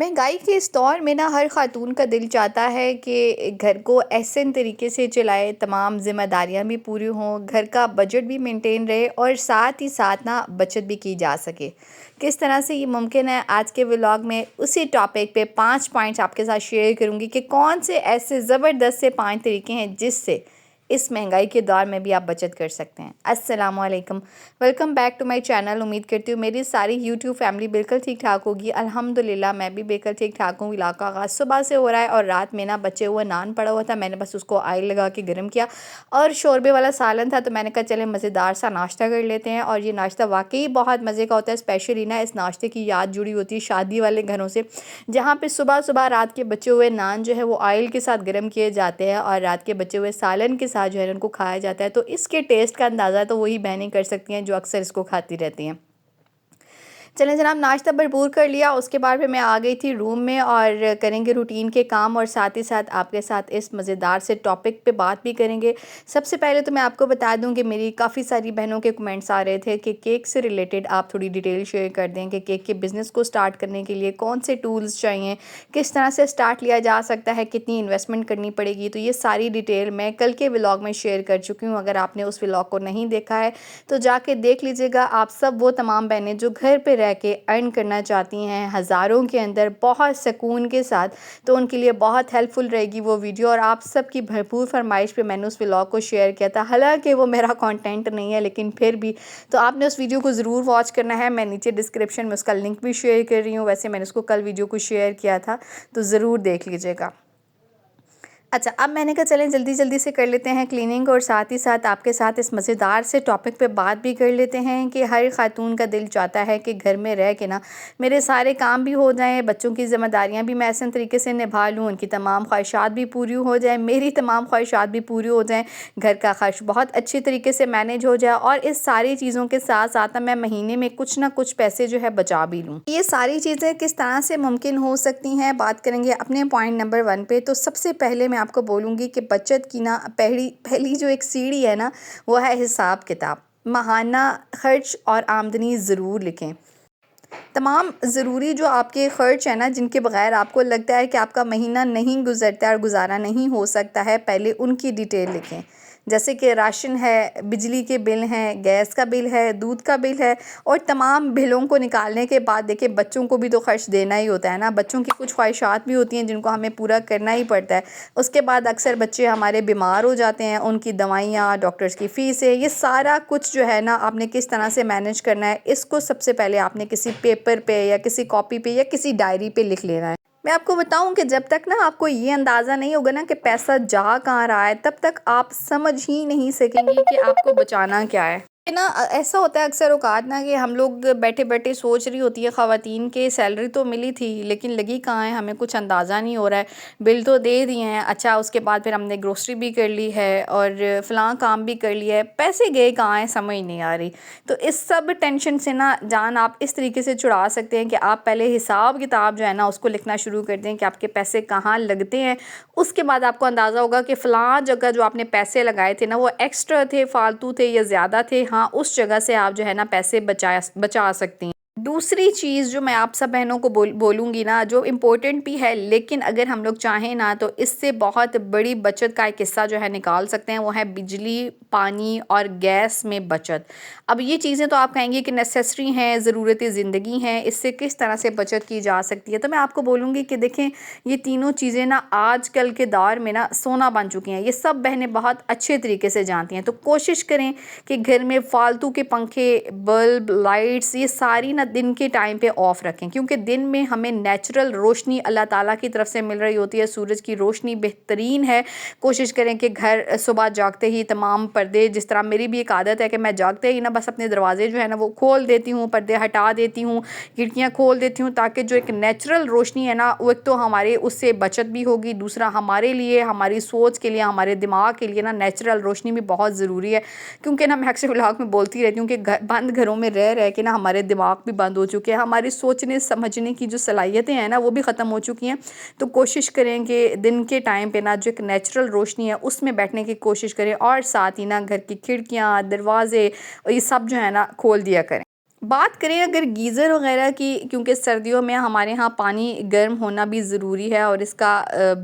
महंगाई के इस दौर में ना हर ख़ातून का दिल चाहता है कि घर को एहसन तरीके से चलाए, तमाम ज़िम्मेदारियां भी पूरी हों, घर का बजट भी मेंटेन रहे और साथ ही साथ ना बचत भी की जा सके। किस तरह से ये मुमकिन है, आज के व्लॉग में उसी टॉपिक पे 5 पॉइंट्स आपके साथ शेयर करूँगी कि कौन से ऐसे ज़बरदस्त से 5 तरीके हैं जिससे इस महंगाई के दौर में भी आप बचत कर सकते हैं। अस्सलामुअलैकुम, welcome back to my channel. उम्मीद करती हूँ मेरी सारी यूट्यूब फैमिली बिल्कुल ठीक ठाक होगी। अल्हम्दुलिल्लाह मैं भी बिल्कुल ठीक ठाक हूँ। व्लॉग का आगाज़ सुबह से हो रहा है और रात में ना बचे हुआ नान पड़ा हुआ था, मैंने बस उसको ऑयल लगा के गर्म किया और शोरबे वाला सालन था, तो मैंने कहा चले मज़ेदार सा नाश्ता कर लेते हैं। और ये नाश्ता वाकई बहुत मज़े का होता है। स्पेशली ना इस नाश्ते की याद जुड़ी होती है शादी वाले घरों से, जहाँ पे सुबह सुबह रात के बचे हुए नान जो है वो ऑयल के साथ गर्म किए जाते हैं और रात के बचे हुए सालन के साथ जो है उनको खाया जाता है। तो इसके टेस्ट का अंदाज़ा तो वही बहनें कर सकती हैं जो अक्सर इसको खाती रहती हैं। चलें जनाब, नाश्ता भरपूर कर लिया, उसके बाद फिर मैं आ गई थी रूम में और करेंगे रूटीन के काम और साथ ही साथ आपके साथ इस मज़ेदार से टॉपिक पे बात भी करेंगे। सबसे पहले तो मैं आपको बता दूं कि मेरी काफ़ी सारी बहनों के कमेंट्स आ रहे थे कि केक से रिलेटेड आप थोड़ी डिटेल शेयर कर दें कि केक के बिज़नेस को स्टार्ट करने के लिए कौन से टूल्स चाहिए, किस तरह से स्टार्ट लिया जा सकता है, कितनी इन्वेस्टमेंट करनी पड़ेगी। तो ये सारी डिटेल मैं कल के व्लॉग में शेयर कर चुकी हूँ। अगर आपने उस व्लॉग को नहीं देखा है तो जाके देख लीजिएगा। आप सब वो तमाम बहनें जो घर पे रह के अर्न करना चाहती हैं हज़ारों के अंदर बहुत सुकून के साथ, तो उनके लिए बहुत हेल्पफुल रहेगी वो वीडियो। और आप सब की भरपूर फरमाइश पे मैंने उस व्लॉग को शेयर किया था, हालांकि वो मेरा कंटेंट नहीं है लेकिन फिर भी तो आपने उस वीडियो को ज़रूर वॉच करना है। मैं नीचे डिस्क्रिप्शन में उसका लिंक भी शेयर कर रही हूँ। वैसे मैंने उसको कल वीडियो को शेयर किया था, तो ज़रूर देख लीजिएगा। अच्छा, अब मैंने कहा चलें जल्दी जल्दी से कर लेते हैं क्लीनिंग और साथ ही साथ आपके साथ इस मज़ेदार से टॉपिक पे बात भी कर लेते हैं कि हर ख़ातून का दिल चाहता है कि घर में रह के ना मेरे सारे काम भी हो जाएं, बच्चों की ज़िम्मेदारियां भी मैं ऐसे तरीके से निभा लूँ, उनकी तमाम ख्वाहिशात भी पूरी हो जाएं, मेरी तमाम ख्वाहिशात भी पूरी हो जाएं, घर का खर्च बहुत अच्छी तरीके से मैनेज हो जाए और इस सारी चीज़ों के साथ साथ मैं महीने में कुछ ना कुछ पैसे जो है बचा भी लूँ। ये सारी चीज़ें किस तरह से मुमकिन हो सकती हैं, बात करेंगे अपने पॉइंट नंबर 1 पे। तो सबसे पहले मैं आपको बोलूँगी कि बचत की ना पहली पहली जो एक सीढ़ी है ना, वो है हिसाब किताब। माहाना खर्च और आमदनी ज़रूर लिखें। तमाम ज़रूरी जो आपके ख़र्च हैं ना, जिनके बग़ैर आपको लगता है कि आपका महीना नहीं गुज़रता है और गुज़ारा नहीं हो सकता है, पहले उनकी डिटेल लिखें। जैसे कि राशन है, बिजली के बिल हैं, गैस का बिल है, दूध का बिल है। और तमाम बिलों को निकालने के बाद देखिए बच्चों को भी तो खर्च देना ही होता है ना, बच्चों की कुछ ख्वाहिशात भी होती हैं जिनको हमें पूरा करना ही पड़ता है। उसके बाद अक्सर बच्चे हमारे बीमार हो जाते हैं, उनकी दवाइयाँ, डॉक्टर्स की फ़ीस है, ये सारा कुछ जो है ना आपने किस तरह से मैनेज करना है, इसको सबसे पहले आपने किसी पेपर पे या किसी कॉपी पे या किसी डायरी पे लिख लेना है। मैं आपको बताऊं कि जब तक ना आपको ये अंदाज़ा नहीं होगा ना कि पैसा जा कहाँ रहा है, तब तक आप समझ ही नहीं सकेंगे कि आपको बचाना क्या है। ना ऐसा होता है अक्सर औकात ना कि हम लोग बैठे बैठे सोच रही होती है ख़वातीन के सैलरी तो मिली थी लेकिन लगी कहाँ है, हमें कुछ अंदाज़ा नहीं हो रहा है। बिल तो दे दिए हैं, अच्छा उसके बाद फिर हमने ग्रोसरी भी कर ली है और फ़लाँ काम भी कर लिया है, पैसे गए कहाँ हैं समझ नहीं आ रही। तो इस सब टेंशन से ना जान आप इस तरीके से छुड़ा सकते हैं कि आप पहले हिसाब किताब जो है ना उसको लिखना शुरू कर दें कि आपके पैसे कहाँ लगते हैं। उसके बाद आपको अंदाज़ा होगा कि फ़लाँ जगह जो आपने पैसे लगाए थे ना वो एक्स्ट्रा थे, फालतू थे या ज़्यादा थे। हाँ, उस जगह से आप जो है ना पैसे बचा सकती हैं। दूसरी चीज़ जो मैं आप सब बहनों को बोलूँगी ना, जो इम्पोर्टेंट भी है लेकिन अगर हम लोग चाहें ना तो इससे बहुत बड़ी बचत का एक हिस्सा जो है निकाल सकते हैं, वो है बिजली, पानी और गैस में बचत। अब ये चीज़ें तो आप कहेंगे कि नेसेसरी हैं, ज़रूरत ज़िंदगी हैं, इससे किस तरह से बचत की जा सकती है। तो मैं आपको बोलूँगी कि देखें ये तीनों चीज़ें ना आजकल के दौर में ना सोना बन चुकी हैं, ये सब बहनें बहुत अच्छे तरीके से जानती हैं। तो कोशिश करें कि घर में फालतू के पंखे, बल्ब, लाइट्स ये सारी ना दिन के टाइम पे ऑफ़ रखें, क्योंकि दिन में हमें नेचुरल रोशनी अल्लाह ताला की तरफ से मिल रही होती है, सूरज की रोशनी बेहतरीन है। कोशिश करें कि घर सुबह जागते ही तमाम पर्दे, जिस तरह मेरी भी एक आदत है कि मैं जागते ही ना बस अपने दरवाजे जो है ना वो खोल देती हूँ, पर्दे हटा देती हूँ, खिड़कियाँ खोल देती हूँ, ताकि जो एक नेचुरल रोशनी है ना वो एक तो हमारे उससे बचत भी होगी, दूसरा हमारे लिए, हमारी सोच के लिए, हमारे दिमाग के लिए ना नेचुरल रोशनी भी बहुत ज़रूरी है। क्योंकि ना मैं अक्सर व्लॉग में बोलती रहती हूँ कि बंद घरों में रह रह के ना हमारे दिमाग भी बंद हो चुके हैं, हमारी सोचने समझने की जो सलाहियतें हैं ना वो भी ख़त्म हो चुकी हैं। तो कोशिश करें कि दिन के टाइम पे ना जो एक नेचुरल रोशनी है उसमें बैठने की कोशिश करें और साथ ही ना घर की खिड़कियाँ, दरवाजे ये सब जो है ना खोल दिया करें। बात करें अगर गीज़र वगैरह की, क्योंकि सर्दियों में हमारे यहाँ पानी गर्म होना भी ज़रूरी है और इसका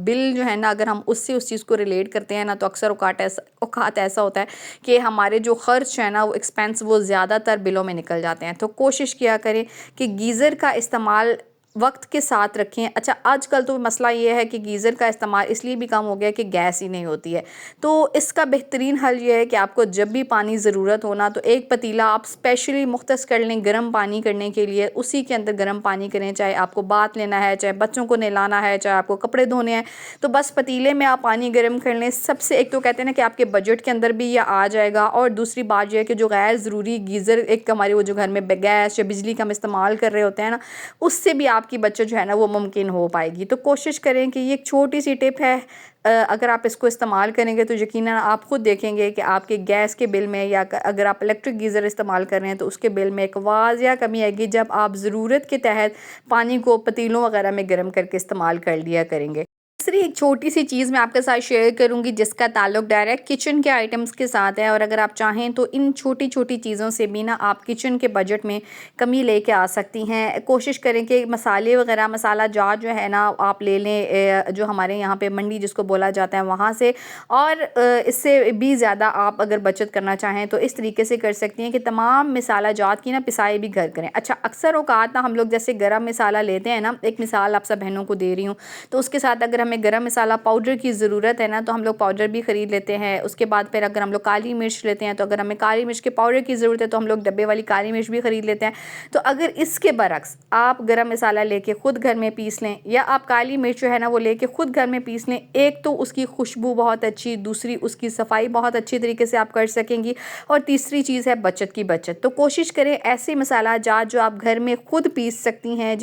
बिल जो है ना, अगर हम उससे उस चीज़ को रिलेट करते हैं ना, तो अक्सर औकात ऐसा होता है कि हमारे जो ख़र्च है ना, वो एक्सपेंस वो ज़्यादातर बिलों में निकल जाते हैं। तो कोशिश किया करें कि गीज़र का इस्तेमाल वक्त के साथ रखें। अच्छा, आजकल तो मसला ये है कि गीज़र का इस्तेमाल इसलिए भी कम हो गया कि गैस ही नहीं होती है। तो इसका बेहतरीन हल ये है कि आपको जब भी पानी ज़रूरत हो ना, तो एक पतीला आप स्पेशली मुख्तस कर लें गर्म पानी करने के लिए, उसी के अंदर गर्म पानी करें। चाहे आपको बाथ लेना है, चाहे बच्चों को नहलाना है, चाहे आपको कपड़े धोने हैं, तो बस पतीले में आप पानी गर्म कर लें। सबसे एक तो कहते हैं ना कि आपके बजट के अंदर भी ये आ जाएगा, और दूसरी बात ये है कि जो गैर ज़रूरी गीज़र एक हमारे वो जो घर में गैस या बिजली का हम इस्तेमाल कर रहे होते हैं ना, उससे भी आपकी बचत जो है ना वो मुमकिन हो पाएगी। तो कोशिश करें कि ये एक छोटी सी टिप है, अगर आप इसको इस्तेमाल करेंगे तो यकीनन आप खुद देखेंगे कि आपके गैस के बिल में, या अगर आप इलेक्ट्रिक गीज़र इस्तेमाल कर रहे हैं तो उसके बिल में एक वाज़िया कमी आएगी, जब आप ज़रूरत के तहत पानी को पतीलों वगैरह में गर्म करके इस्तेमाल कर लिया करेंगे। तीसरी एक छोटी सी चीज़ मैं आपके साथ शेयर करूंगी जिसका ताल्लुक डायरेक्ट किचन के आइटम्स के साथ है, और अगर आप चाहें तो इन छोटी छोटी चीज़ों से भी ना आप किचन के बजट में कमी लेके आ सकती हैं। कोशिश करें कि मसाले वगैरह, मसाला जार जो है ना आप ले लें, जो हमारे यहाँ पे मंडी जिसको बोला जाता है वहाँ से, और इससे भी ज़्यादा आप अगर बचत करना चाहें तो इस तरीके से कर सकती हैं कि तमाम मसाला जात की ना पिसाई भी घर करें। अच्छा, अक्सर औकात ना हम लोग जैसे गरम मसाला लेते हैं ना, एक मिसाल आप सब बहनों को दे रही हूँ, तो उसके साथ अगर हमें गरम मसाला पाउडर की ज़रूरत है ना, तो हम लोग पाउडर भी ख़रीद लेते हैं। उसके बाद फिर अगर हम लोग काली मिर्च लेते हैं, तो अगर हमें काली मिर्च के पाउडर की ज़रूरत है तो हम लोग डब्बे वाली काली मिर्च भी ख़रीद लेते हैं। तो अगर इसके बरक्स आप गरम मसाला लेके ख़ुद घर में पीस लें, या आप काली मिर्च जो है ना वो लेके ख़ुद घर में पीस लें, एक तो उसकी खुशबू बहुत अच्छी, दूसरी उसकी सफाई बहुत अच्छी तरीके से आप कर सकेंगी, और तीसरी चीज़ है बचत की बचत। तो कोशिश करें ऐसे मसाला जात जो आप घर में ख़ुद पीस सकती हैं,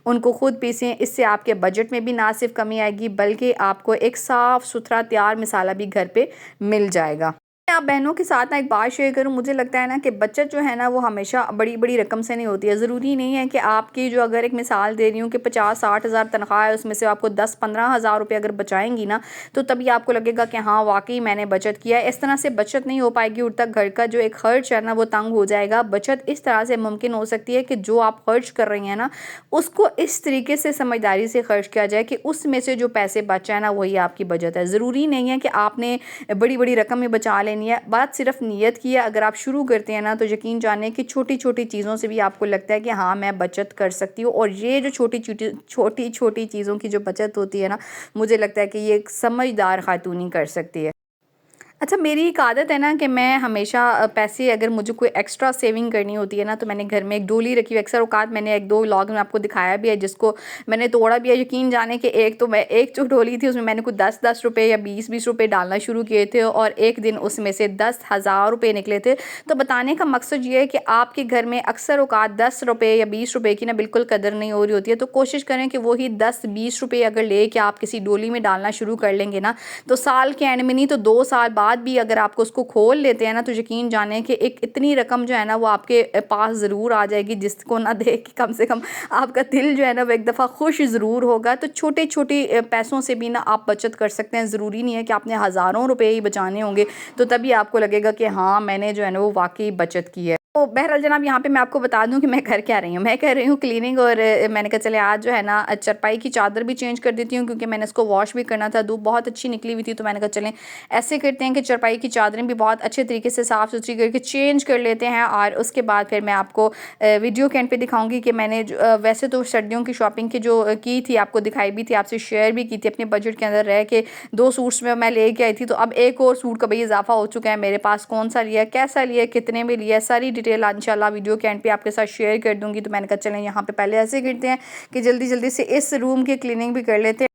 उनको ख़ुद पीसें। इससे आपके बजट में भी ना सिर्फ कमी आएगी, बल्कि आपको एक साफ़ सुथरा तैयार मसाला भी घर पे मिल जाएगा। आप बहनों के साथ ना एक बात शेयर करूँ, मुझे लगता है ना कि बचत जो है ना वो हमेशा बड़ी बड़ी रकम से नहीं होती है। ज़रूरी नहीं है कि आपकी जो, अगर एक मिसाल दे रही हूँ कि 50-60 हज़ार तनख्वाह है, उसमें से आपको 10-15 हज़ार रुपये अगर बचाएंगी ना, तो तभी आपको लगेगा कि हाँ वाकई मैंने बचत किया है। इस तरह से बचत नहीं हो पाएगी, उड़ तक घर का जो एक खर्च है ना वो तंग हो जाएगा। बचत इस तरह से मुमकिन हो सकती है कि जो आप खर्च कर रही हैं ना, उसको इस तरीके से समझदारी से खर्च किया जाए कि उसमें से जो पैसे बचा है ना वही आपकी बचत है। ज़रूरी नहीं है कि आपने बड़ी बड़ी रकम में बचा लेनी है, बात सिर्फ नीयत की है। अगर आप शुरू करते हैं ना, तो यकीन जाने कि छोटी छोटी चीज़ों से भी आपको लगता है कि हाँ मैं बचत कर सकती हूँ, और ये जो छोटी छोटी चीज़ों की जो बचत होती है ना, मुझे लगता है कि ये एक समझदार खातून ही कर सकती है। अच्छा, मेरी एक आदत है ना कि मैं हमेशा पैसे, अगर मुझे कोई एक्स्ट्रा सेविंग करनी होती है ना, तो मैंने घर में एक डोली रखी हुई। अक्सर औकात मैंने 1-2 व्लॉग में आपको दिखाया भी है, जिसको मैंने तोड़ा भी है। यकीन जाने कि एक जो डोली थी उसमें मैंने कुछ 10-10 रुपये या 20-20 रुपये डालना शुरू किए थे, और एक दिन उसमें से 10,000 रुपये निकले थे। तो बताने का मकसद ये है कि आपके घर में अक्सर औकात 10 रुपये या 20 रुपये की ना बिल्कुल कदर नहीं हो रही होती है। तो कोशिश करें कि वही 10-20 रुपये अगर ले के आप किसी डोली में डालना शुरू कर लेंगे ना, तो साल के एंड में नहीं तो 2 साल बाद भी अगर आपको उसको खोल लेते हैं ना, तो यकीन जाने कि एक इतनी रकम जो है ना वो आपके पास ज़रूर आ जाएगी, जिसको ना देख के कम से कम आपका दिल जो है ना वो एक दफ़ा खुश ज़रूर होगा। तो छोटे छोटे पैसों से भी ना आप बचत कर सकते हैं। ज़रूरी नहीं है कि आपने हज़ारों रुपए ही बचाने होंगे, तो तभी आपको लगेगा कि हाँ मैंने जो है ना वो वाकई बचत की है। तो बहरहाल जनाब, यहाँ पे मैं आपको बता दूं कि मैं कर क्या रही हूँ। मैं कर रही हूँ क्लीनिंग, और मैंने कहा चले आज जो है ना चरपाई की चादर भी चेंज कर देती हूँ, क्योंकि मैंने इसको वॉश भी करना था। धूप बहुत अच्छी निकली हुई थी, तो मैंने कहा चलें ऐसे करते हैं कि चरपाई की चादरें भी बहुत अच्छे तरीके से साफ़ सुथरी करके चेंज कर लेते हैं। और उसके बाद फिर मैं आपको वीडियो के एंड पे दिखाऊंगी कि मैंने वैसे तो सर्दियों की शॉपिंग की जो की थी, आपको दिखाई भी थी, आपसे शेयर भी की थी। अपने बजट के अंदर रह के 2 सूट्स में मैं लेके आई थी, तो अब एक और सूट का भाई इजाफा हो चुका है मेरे पास। कौन सा लिया, कैसा लिया, कितने में लिया, सारी डिटेल इंशाल्लाह वीडियो के एंड पे आपके साथ शेयर कर दूंगी। तो मैंने कहा चलें यहाँ पे पहले ऐसे करते हैं कि जल्दी जल्दी से इस रूम की क्लीनिंग भी कर लेते हैं।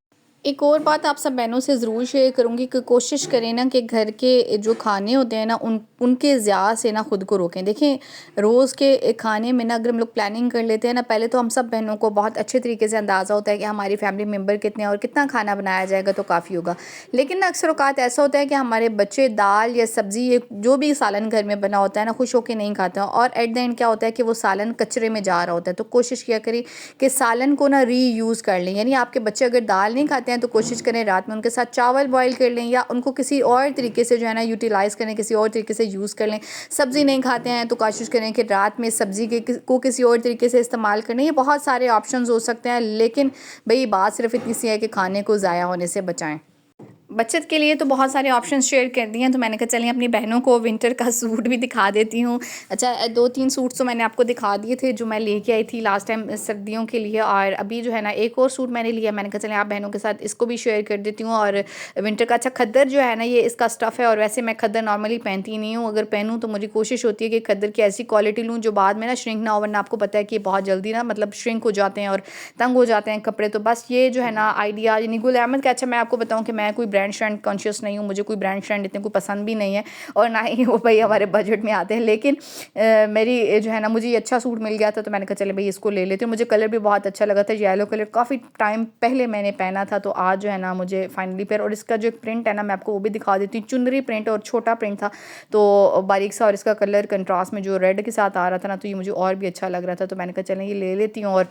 एक और बात आप सब बहनों से ज़रूर शेयर करूँगी कि कोशिश करें ना कि घर के जो खाने होते हैं ना उनके ज़्यादा से ना ख़ुद को रोकें। देखें, रोज़ के खाने में ना अगर हम लोग प्लानिंग कर लेते हैं ना, पहले तो हम सब बहनों को बहुत अच्छे तरीके से अंदाज़ा होता है कि हमारी फैमिली मेम्बर कितने और कितना खाना बनाया जाएगा तो काफ़ी होगा। लेकिन ना अक्सर औकात ऐसा होता है कि हमारे बच्चे दाल या सब्ज़ी, जो भी सालन घर में बना होता है ना, खुश होकर नहीं खाते हैं, और एट द एंड क्या होता है कि वो सालन कचरे में जा रहा होता है। तो कोशिश किया करें कि सालन को ना रीयूज़ कर लें। यानी आपके बच्चे अगर दाल नहीं खाते हैं तो कोशिश करें रात में उनके साथ चावल बॉईल कर लें, या उनको किसी और तरीके से जो है ना यूटिलाइज़ करें, किसी और तरीके से यूज़ कर लें। सब्ज़ी नहीं खाते हैं तो कोशिश करें कि रात में सब्ज़ी को किसी और तरीके से इस्तेमाल करें। ये बहुत सारे ऑप्शंस हो सकते हैं, लेकिन भई बात सिर्फ इतनी सी है कि खाने को ज़ाया होने से बचाएं। बचत के लिए तो बहुत सारे ऑप्शंस शेयर कर दिए हैं, तो मैंने कहा चलिए अपनी बहनों को विंटर का सूट भी दिखा देती हूँ। अच्छा, 2-3 सूट्स तो मैंने आपको दिखा दिए थे जो मैं लेके आई थी लास्ट टाइम सर्दियों के लिए, और अभी जो है ना एक और सूट मैंने लिया। मैंने कहा चलिए आप बहनों के साथ इसको भी शेयर कर देती हूँ। और विंटर का अच्छा खद्दर जो है ना, ये इसका स्टफ़ है, और वैसे मैं खद्दर नॉर्मली पहनती नहीं हूँ। अगर पहनूँ तो मुझे कोशिश होती है कि खद्दर की ऐसी क्वालिटी लूँ जो बाद में ना श्रिंक ना हो, वरना आपको पता है कि बहुत जल्दी ना मतलब श्रिंक हो जाते हैं और तंग हो जाते हैं कपड़े। तो बस ये जो है ना आइडिया यानी गुल अहमद का। अच्छा, मैं आपको बताऊँ कि मैं कोई ब्रांड श्रांड कॉन्शियस नहीं हूँ, मुझे कोई ब्रांड श्रांड इतने कोई पसंद भी नहीं है, और ना ही वो भाई हमारे बजट में आते हैं। लेकिन मेरी जो है ना, मुझे ये अच्छा सूट मिल गया था तो मैंने कहा चले भाई इसको ले लेती हूँ। मुझे कलर भी बहुत अच्छा लगा था, येलो कलर। काफ़ी टाइम पहले मैंने पहना था, तो आज जो है ना मुझे फाइनली पेयर। और इसका जो एक प्रिंट है ना, मैं आपको वो भी दिखा देती हूँ। चुनरी प्रिंट और छोटा प्रिंट था, तो बारीक सा, और इसका कलर कंट्रास्ट में जो रेड के साथ आ रहा था ना, तो ये मुझे और भी अच्छा लग रहा था, तो मैंने कहा चलें ये ले लेती हूँ। और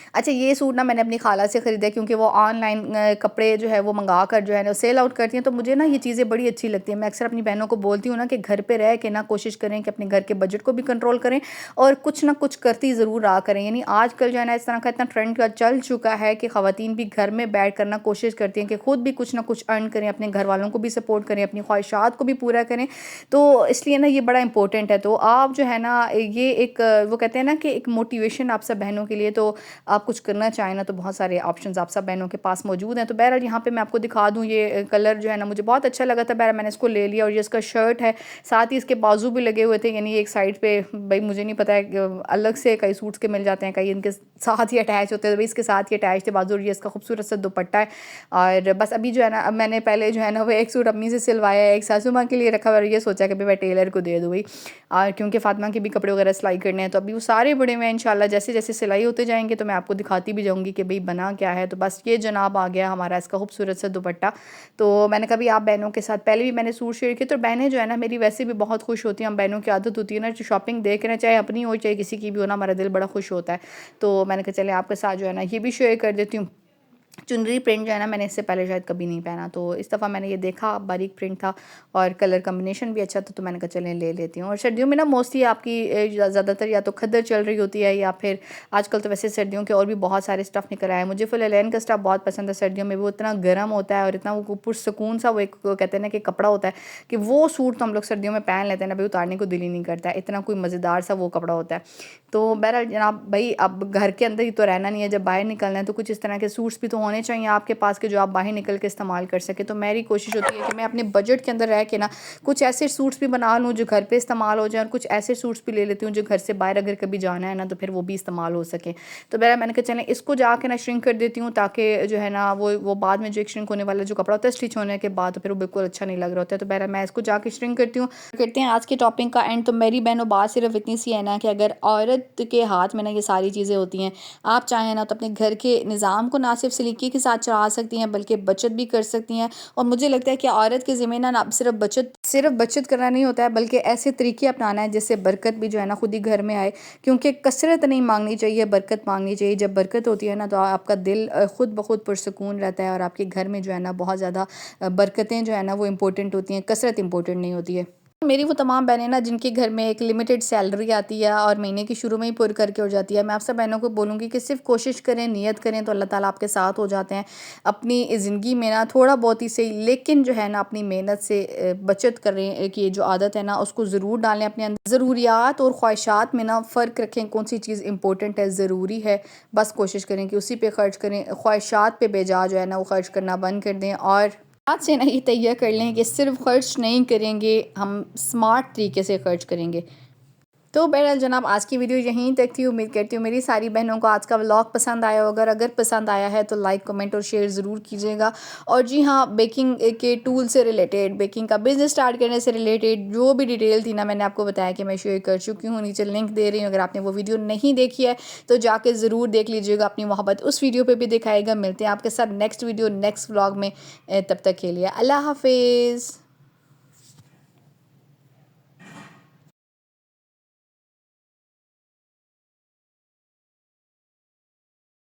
अच्छा, ये सूट ना मैंने अपनी खाला से ख़रीदा है, क्योंकि वो ऑनलाइन कपड़े जो है वो मंगा कर जो है ना सेल आउट करती हैं। तो मुझे ना ये चीज़ें बड़ी अच्छी लगती हैं। मैं अक्सर अपनी बहनों को बोलती हूँ ना कि घर पे रह के ना कोशिश करें कि अपने घर के बजट को भी कंट्रोल करें, और कुछ ना कुछ करती ज़रूर रहा करें। यानी आजकल जो है ना इस तरह का इतना ट्रेंड का चल चुका है कि ख़वातीन भी घर में बैठ कर ना कोशिश करती हैं कि ख़ुद भी कुछ ना कुछ अर्न करें, अपने घर वालों को भी सपोर्ट करें, अपनी ख्वाहिशात को भी पूरा करें। तो इसलिए ना ये बड़ा इंपॉर्टेंट है। तो आप जो है ना ये एक वो कहते हैं ना कि एक मोटिवेशन आप सब बहनों के लिए, तो आप कुछ करना चाहें ना तो बहुत सारे ऑप्शंस आप सब बहनों के पास मौजूद हैं। तो बहरहाल यहाँ पे मैं आपको दिखा दूँ, ये कलर जो है ना मुझे बहुत अच्छा लगा था, बहरहाल मैंने इसको ले लिया। और ये इसका शर्ट है, साथ ही इसके बाजू भी लगे हुए थे, यानी एक साइड पे भाई मुझे नहीं पता है अलग से कई सूट्स के मिल जाते हैं, कई इनके साथ ही अटैच होते हैं, तो भाई इसके साथ ही अटैच थे बाजू। और ये इसका खूबसूरत सा दुपट्टा है। और बस अभी जो है ना, अब मैंने पहले जो है ना वो एक सूट अम्मी से सिलवाया है, एक सासू माँ के लिए रखा हुआ, और ये सोचा कि भाई मैं टेलर को दे दूँ भाई, और क्योंकि फातिमा के भी कपड़े वगैरह सिलाई करने हैं। तो अभी वो सारे बड़े हुए हैं, इंशाल्लाह जैसे जैसे सिलाई होते जाएंगे तो मैं आपको दिखाती भी जाऊँगी कि भाई बना क्या है। तो बस ये जनाब आ गया हमारा इसका खूबसूरत सा दुपट्टा। तो मैंने कभी आप बहनों के साथ पहले भी मैंने सूट शेयर किए, तो बहनें जो है ना मेरी वैसे भी बहुत खुश होती हैं। हम बहनों की आदत होती है ना, जो शॉपिंग देख रहे हैं, चाहे अपनी हो चाहे किसी की भी हो ना, हमारा दिल बड़ा खुश होता है। तो मैंने कहा चले आपके साथ जो है ना ये भी शेयर कर देती हूँ। चुनरी प्रिंट जो है ना मैंने इससे पहले शायद कभी नहीं पहना, तो इस दफ़ा मैंने ये देखा, बारीक प्रिंट था और कलर कम्बिनेशन भी अच्छा था, तो मैंने कहा चलें ले लेती हूँ। और सर्दियों में ना मोस्टली आपकी ज़्यादातर या तो खद्दर चल रही होती है, या फिर आजकल तो वैसे सर्दियों के और भी बहुत सारे स्टफ़ निकल आए हैं। मुझे फुल एलेन का स्टफ़ बहुत पसंद है सर्दियों में, वो इतना गर्म होता है और इतना वो पुरसकून सा वो एक कहते हैं ना कि कपड़ा होता है कि वो सूट तो हम लोग सर्दियों में पहन लेते हैं ना भाई, उतारने को दिल ही नहीं करता है, इतना कोई मज़ेदार सा वो कपड़ा होता है। तो बहरहाल जनाब भाई, अब घर के अंदर ही तो रहना नहीं है, जब बाहर निकलना है तो कुछ इस तरह के सूट्स भी तो होने चाहिए आपके पास के जो आप बाहर निकल के इस्तेमाल कर सके। तो मेरी कोशिश होती है कि मैं अपने बजट के अंदर रह के ना कुछ ऐसे सूट्स भी बना लूँ जो घर पे इस्तेमाल हो जाए, और कुछ ऐसे सूट्स भी ले लेती हूँ जो घर से बाहर अगर कभी जाना है ना तो फिर वो भी इस्तेमाल हो सके। तो बहरहाल मैंने कहा चलें इसको जाके ना श्रिंक कर देती हूँ, ताकि जो है ना वो बाद में जो एक श्रिंक होने वाला जो कपड़ा होता है स्टिच होने के बाद, तो फिर वो बिल्कुल अच्छा नहीं लग रहा होता है। तो बहरहाल मैं इसको जाके श्रिंक करती हूँ। करते हैं आज के टॉपिक का एंड। तो मेरी बहनों बात सिर्फ इतनी सी है ना कि अगर औरत के हाथ में ना ये सारी चीज़ें होती हैं, आप चाहें ना तो अपने घर के निज़ाम को ना सिर्फ सलीके के साथ चला सकती हैं बल्कि बचत भी कर सकती हैं। और मुझे लगता है कि औरत के ज़िम्मे ना सिर्फ बचत करना नहीं होता है, बल्कि ऐसे तरीके अपनाना है जिससे बरकत भी जो है ना खुद ही घर में आए। क्योंकि कसरत नहीं मांगनी चाहिए, बरकत मांगनी चाहिए। जब बरकत होती है ना तो आपका दिल खुद ब खुद पुरसकून रहता है, और आपके घर में जो है ना बहुत ज़्यादा बरकतें जो है ना वो इम्पोर्टेंट होती हैं, कसरत इम्पोर्टेंट नहीं होती है। मेरी वो तमाम बहनें ना जिनके घर में एक लिमिटेड सैलरी आती है और महीने की शुरू में ही पूरी करके हो जाती है, मैं आप सब बहनों को बोलूँगी कि सिर्फ कोशिश करें, नियत करें तो अल्लाह ताला आपके साथ हो जाते हैं। अपनी ज़िंदगी में ना थोड़ा बहुत ही सही, लेकिन जो है ना अपनी मेहनत से बचत करें कि जो आदत है ना उसको ज़रूर डालें अपने अंदर। ज़रूरियात और ख्वाहिशात में ना फ़र्क रखें, कौन सी चीज़ इंपॉर्टेंट है, ज़रूरी है, बस कोशिश करें कि उसी पे ख़र्च करें। ख्वाहिशात पे बेजा जो है ना वो ख़र्च करना बंद कर दें, और आज से ना ये तैयार कर लें कि सिर्फ खर्च नहीं करेंगे, हम स्मार्ट तरीके से खर्च करेंगे। तो बहरहाल जनाब आज की वीडियो यहीं तक थी। उम्मीद करती हूँ मेरी सारी बहनों को आज का व्लॉग पसंद आया होगा। अगर पसंद आया है तो लाइक, कमेंट और शेयर ज़रूर कीजिएगा। और जी हाँ, बेकिंग के टूल से रिलेटेड, बेकिंग का बिज़नेस स्टार्ट करने से रिलेटेड जो भी डिटेल थी ना मैंने आपको बताया कि मैं शेयर कर चुकी हूँ। नीचे लिंक दे रही हूँ, अगर आपने वो वीडियो नहीं देखी है तो जाके ज़रूर देख लीजिएगा। अपनी मोहब्बत उस वीडियो पर भी दिखाएगा। मिलते हैं आपके साथ नेक्स्ट वीडियो नेक्स्ट व्लॉग में। तब तक के लिए अल्लाह हाफिज़।